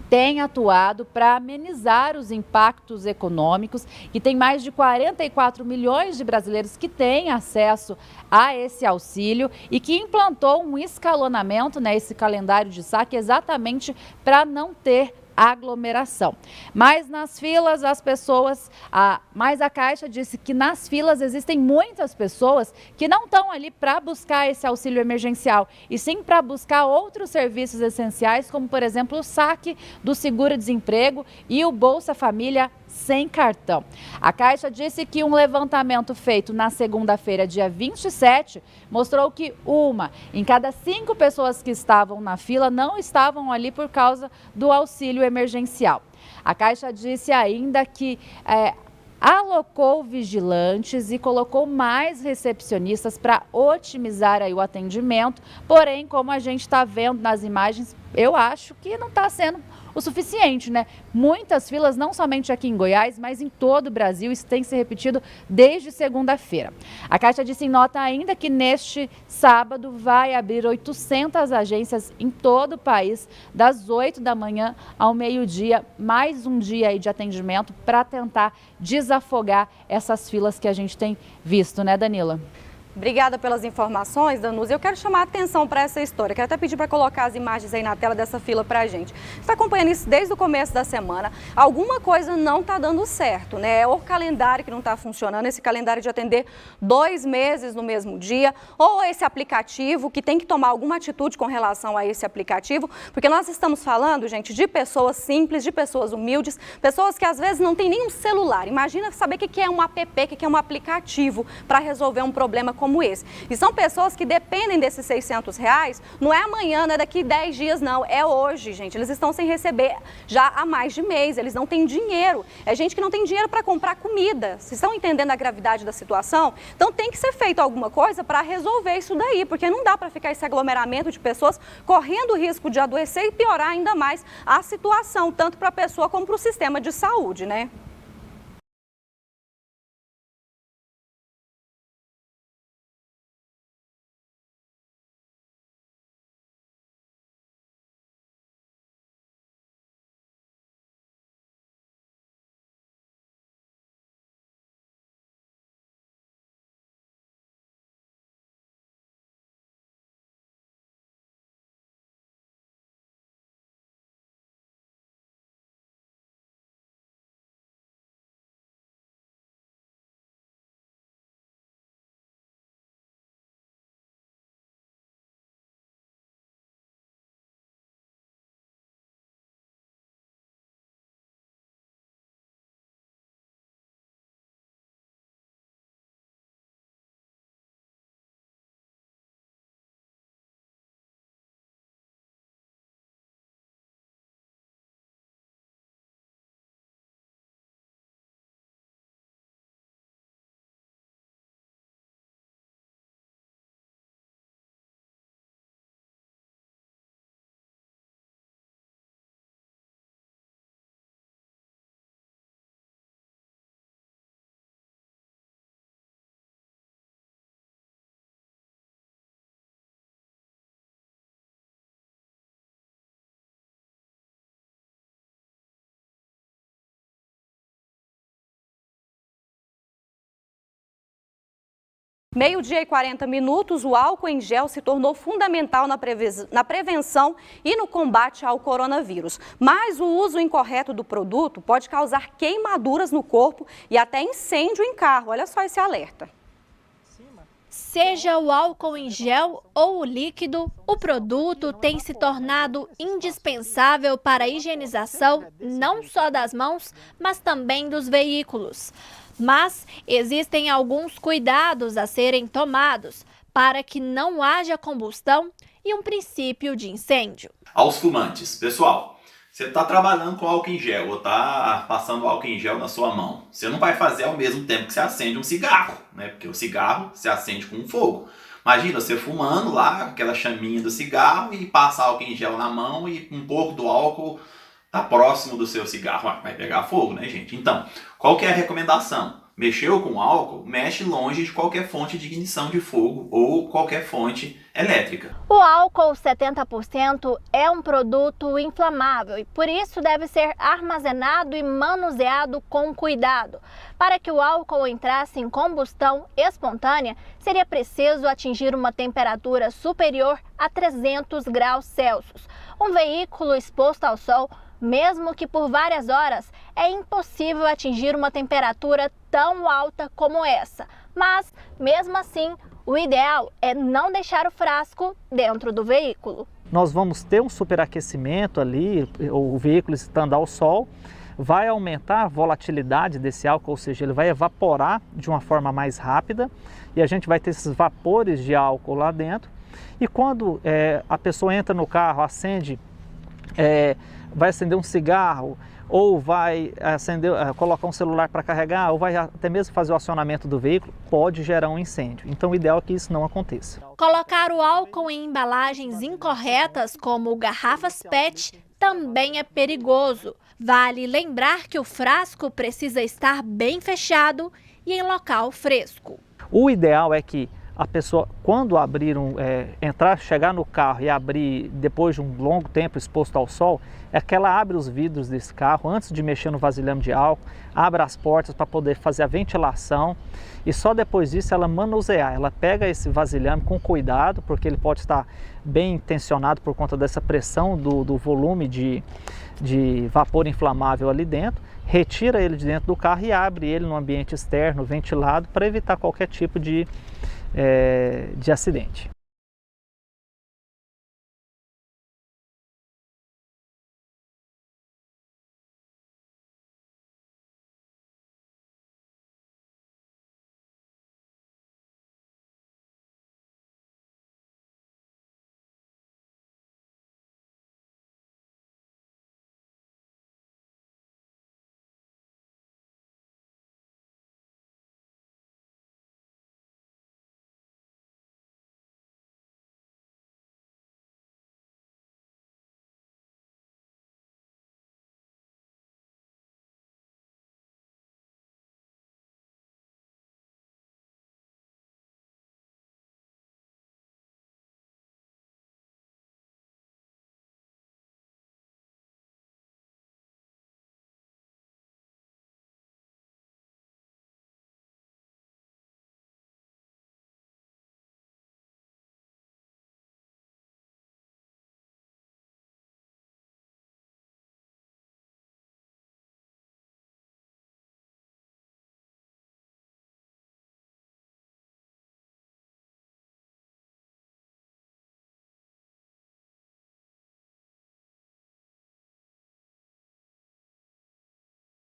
tem atuado para amenizar os impactos econômicos, que tem mais de 44 milhões de brasileiros que têm acesso a esse auxílio e que implantou um escalonamento, né, esse calendário de saque, exatamente para não ter aglomeração. Mas nas filas as pessoas, mas a Caixa disse que nas filas existem muitas pessoas que não estão ali para buscar esse auxílio emergencial, e sim para buscar outros serviços essenciais, como por exemplo o saque do seguro-desemprego e o Bolsa Família sem cartão. A Caixa disse que um levantamento feito na segunda-feira, dia 27, mostrou que 1 em cada 5 pessoas que estavam na fila não estavam ali por causa do auxílio emergencial. A Caixa disse ainda que alocou vigilantes e colocou mais recepcionistas para otimizar aí o atendimento, porém, como a gente está vendo nas imagens, eu acho que não está sendo o suficiente, né? Muitas filas, não somente aqui em Goiás, mas em todo o Brasil, isso tem se repetido desde segunda-feira. A Caixa disse em nota ainda que neste sábado vai abrir 800 agências em todo o país, das 8 da manhã ao meio-dia, mais um dia aí de atendimento para tentar desafogar essas filas que a gente tem visto, né, Danila? Obrigada pelas informações, Danusa. Eu quero chamar a atenção para essa história. Quero até pedir para colocar as imagens aí na tela dessa fila para a gente. Você está acompanhando isso desde o começo da semana. Alguma coisa não está dando certo, né? É o calendário que não está funcionando, esse calendário de atender 2 meses no mesmo dia, ou esse aplicativo que tem que tomar alguma atitude com relação a esse aplicativo, porque nós estamos falando, gente, de pessoas simples, de pessoas humildes, pessoas que às vezes não têm nem um celular. Imagina saber o que é um app, o que é um aplicativo para resolver um problema como esse. E são pessoas que dependem desses R$ 600, não é amanhã, não é daqui 10 dias, não, é hoje, gente. Eles estão sem receber já há mais de mês, eles não têm dinheiro. É gente que não tem dinheiro para comprar comida. Vocês estão entendendo a gravidade da situação? Então tem que ser feito alguma coisa para resolver isso daí, porque não dá para ficar esse aglomeramento de pessoas correndo o risco de adoecer e piorar ainda mais a situação, tanto para a pessoa como para o sistema de saúde, né? Meio-dia e 40 minutos, o álcool em gel se tornou fundamental na prevenção e no combate ao coronavírus. Mas o uso incorreto do produto pode causar queimaduras no corpo e até incêndio em carro. Olha só esse alerta. Seja o álcool em gel ou o líquido, o produto tem se tornado indispensável para a higienização não só das mãos, mas também dos veículos. Mas existem alguns cuidados a serem tomados para que não haja combustão e um princípio de incêndio. Aos fumantes, pessoal, você está trabalhando com álcool em gel ou está passando álcool em gel na sua mão, você não vai fazer ao mesmo tempo que você acende um cigarro, né? Porque o cigarro se acende com fogo. Imagina você fumando lá, aquela chaminha do cigarro e passa álcool em gel na mão e um pouco do álcool está próximo do seu cigarro, vai pegar fogo, né, gente? Então, qual que é a recomendação? Mexeu com álcool, mexe longe de qualquer fonte de ignição de fogo ou qualquer fonte elétrica. O álcool 70% é um produto inflamável e por isso deve ser armazenado e manuseado com cuidado. Para que o álcool entrasse em combustão espontânea, seria preciso atingir uma temperatura superior a 300 graus Celsius. Um veículo exposto ao sol, mesmo que por várias horas, é impossível atingir uma temperatura tão alta como essa. Mas, mesmo assim, o ideal é não deixar o frasco dentro do veículo. Nós vamos ter um superaquecimento ali, o veículo estando ao sol, vai aumentar a volatilidade desse álcool, ou seja, ele vai evaporar de uma forma mais rápida e a gente vai ter esses vapores de álcool lá dentro. E quando a pessoa entra no carro, acende, vai acender um cigarro, ou vai colocar um celular para carregar, ou vai até mesmo fazer o acionamento do veículo, pode gerar um incêndio. Então o ideal é que isso não aconteça. Colocar o álcool em embalagens incorretas, como garrafas PET, também é perigoso. Vale lembrar que o frasco precisa estar bem fechado e em local fresco. O ideal é que a pessoa, quando abrir chegar no carro e abrir depois de um longo tempo exposto ao sol, é que ela abre os vidros desse carro antes de mexer no vasilhame de álcool, abre as portas para poder fazer a ventilação e só depois disso ela manusear. Ela pega esse vasilhame com cuidado, porque ele pode estar bem tensionado por conta dessa pressão do volume de vapor inflamável ali dentro, retira ele de dentro do carro e abre ele no ambiente externo, ventilado, para evitar qualquer tipo de acidente.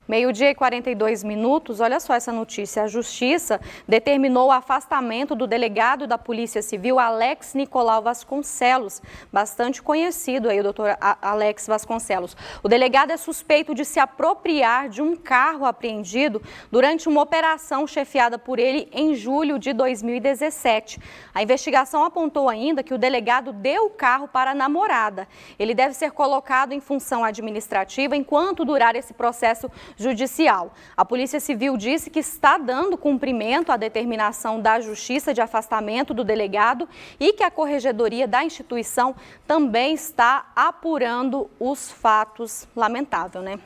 Meio-dia e 42 minutos, olha só essa notícia. A Justiça determinou o afastamento do delegado da Polícia Civil, Alex Nicolau Vasconcelos, bastante conhecido aí, o doutor Alex Vasconcelos. O delegado é suspeito de se apropriar de um carro apreendido durante uma operação chefiada por ele em julho de 2017. A investigação apontou ainda que o delegado deu o carro para a namorada. Ele deve ser colocado em função administrativa enquanto durar esse processo judicial. A Polícia Civil disse que está dando cumprimento à determinação da Justiça de afastamento do delegado e que a Corregedoria da instituição também está apurando os fatos. Lamentável, né?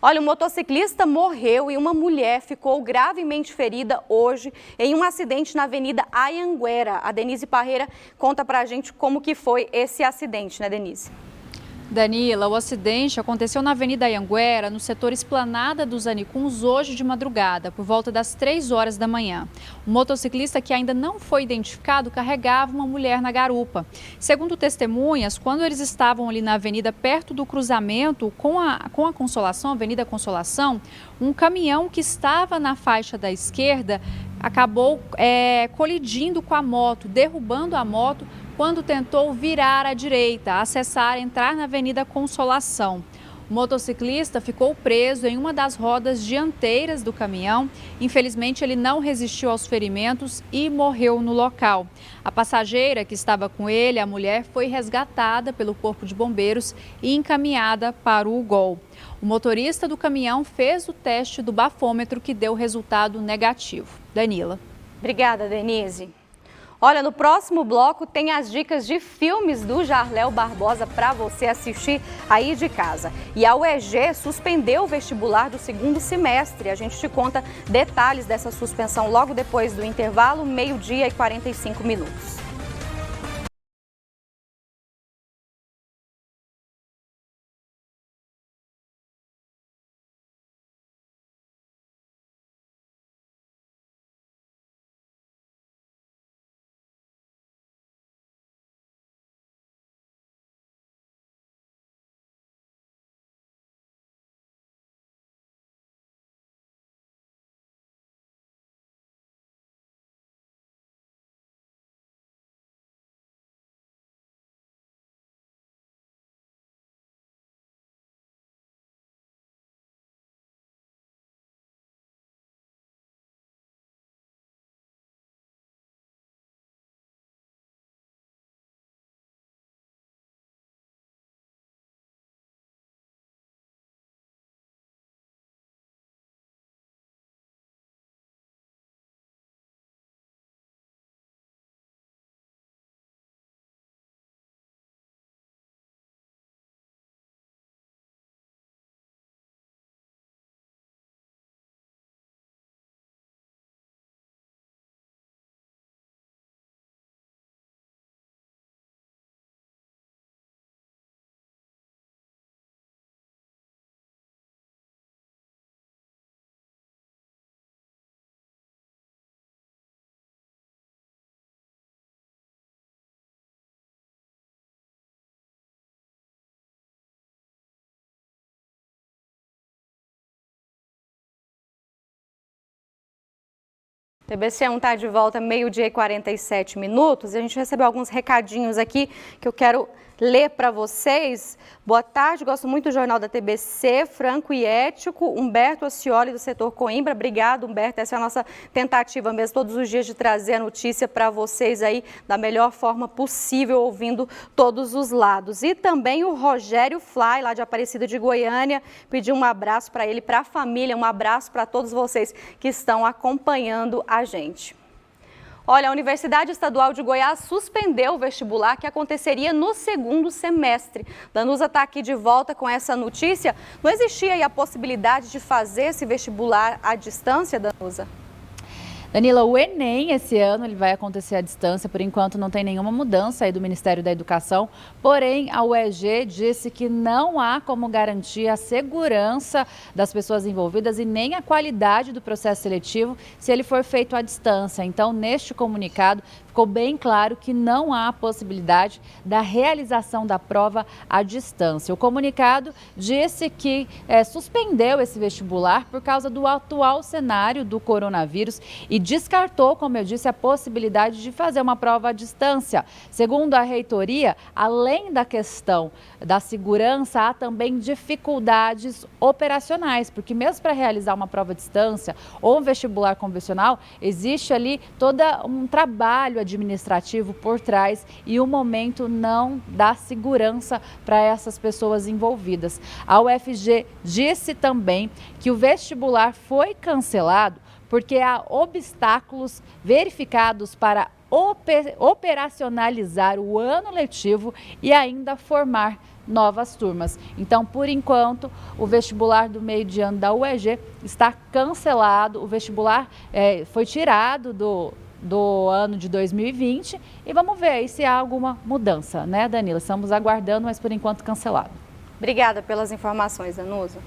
Olha, um motociclista morreu e uma mulher ficou gravemente ferida hoje em um acidente na Avenida Anhanguera. A Denise Parreira conta pra gente como que foi esse acidente, né, Denise? Danila, o acidente aconteceu na Avenida Anhanguera, no setor Esplanada dos Anicuns, hoje de madrugada, por volta das 3 horas da manhã. O motociclista, que ainda não foi identificado, carregava uma mulher na garupa. Segundo testemunhas, quando eles estavam ali na avenida, perto do cruzamento com a Consolação, Avenida Consolação, um caminhão que estava na faixa da esquerda acabou colidindo com a moto, derrubando a moto, quando tentou virar à direita, entrar na Avenida Consolação. O motociclista ficou preso em uma das rodas dianteiras do caminhão. Infelizmente, ele não resistiu aos ferimentos e morreu no local. A passageira que estava com ele, a mulher, foi resgatada pelo Corpo de Bombeiros e encaminhada para o UGOL. O motorista do caminhão fez o teste do bafômetro, que deu resultado negativo. Danila. Obrigada, Denise. Olha, no próximo bloco tem as dicas de filmes do Jarléu Barbosa para você assistir aí de casa. E a UEG suspendeu o vestibular do segundo semestre. A gente te conta detalhes dessa suspensão logo depois do intervalo, 12h45. TBC1 está de volta, 12h47. A gente recebeu alguns recadinhos aqui que eu quero ler para vocês. Boa tarde, gosto muito do Jornal da TBC, franco e ético. Humberto Ascioli, do setor Coimbra. Obrigado, Humberto. Essa é a nossa tentativa mesmo, todos os dias, de trazer a notícia para vocês aí da melhor forma possível, ouvindo todos os lados. E também o Rogério Fly, lá de Aparecida de Goiânia, pediu um abraço para ele, para a família, um abraço para todos vocês que estão acompanhando a gente. Olha, a Universidade Estadual de Goiás suspendeu o vestibular que aconteceria no segundo semestre. Danusa está aqui de volta com essa notícia. Não existia aí a possibilidade de fazer esse vestibular à distância, Danusa? Danila, o Enem esse ano ele vai acontecer à distância, por enquanto não tem nenhuma mudança aí do Ministério da Educação, porém a UEG disse que não há como garantir a segurança das pessoas envolvidas e nem a qualidade do processo seletivo se ele for feito à distância. Então, neste comunicado, ficou bem claro que não há possibilidade da realização da prova à distância. O comunicado disse que suspendeu esse vestibular por causa do atual cenário do coronavírus e descartou, como eu disse, a possibilidade de fazer uma prova à distância. Segundo a reitoria, além da questão da segurança, há também dificuldades operacionais, porque mesmo para realizar uma prova à distância ou um vestibular convencional, existe ali todo um trabalho administrativo por trás e o momento não dá segurança para essas pessoas envolvidas. A UFG disse também que o vestibular foi cancelado porque há obstáculos verificados para operacionalizar o ano letivo e ainda formar novas turmas. Então, por enquanto, o vestibular do meio de ano da UEG está cancelado, o vestibular foi tirado do ano de 2020 e vamos ver aí se há alguma mudança, né, Danila? Estamos aguardando, mas por enquanto cancelado. Obrigada pelas informações, Danusa.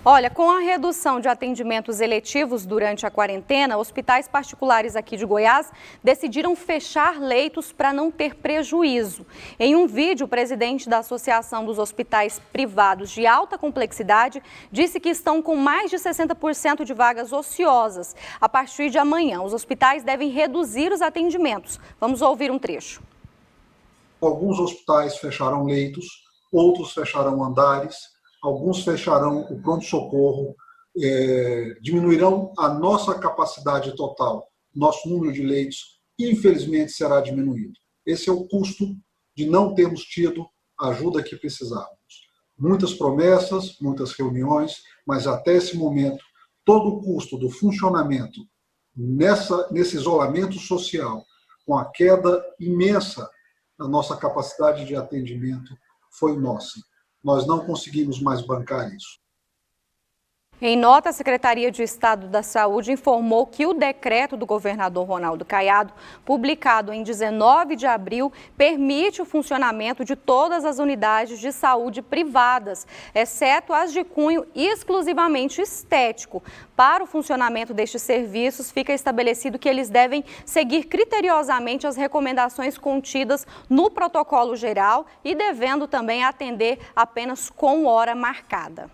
Olha, com a redução de atendimentos eletivos durante a quarentena, hospitais particulares aqui de Goiás decidiram fechar leitos para não ter prejuízo. Em um vídeo, o presidente da Associação dos Hospitais Privados de Alta Complexidade disse que estão com mais de 60% de vagas ociosas. A partir de amanhã, os hospitais devem reduzir os atendimentos. Vamos ouvir um trecho. Alguns hospitais fecharão leitos, outros fecharão andares. Alguns fecharão o pronto-socorro, diminuirão a nossa capacidade total, nosso número de leitos, infelizmente será diminuído. Esse é o custo de não termos tido a ajuda que precisávamos. Muitas promessas, muitas reuniões, mas até esse momento, todo o custo do funcionamento nesse isolamento social, com a queda imensa da nossa capacidade de atendimento, foi nossa. Nós não conseguimos mais bancar isso. Em nota, a Secretaria de Estado da Saúde informou que o decreto do governador Ronaldo Caiado, publicado em 19 de abril, permite o funcionamento de todas as unidades de saúde privadas, exceto as de cunho exclusivamente estético. Para o funcionamento destes serviços, fica estabelecido que eles devem seguir criteriosamente as recomendações contidas no protocolo geral e devendo também atender apenas com hora marcada.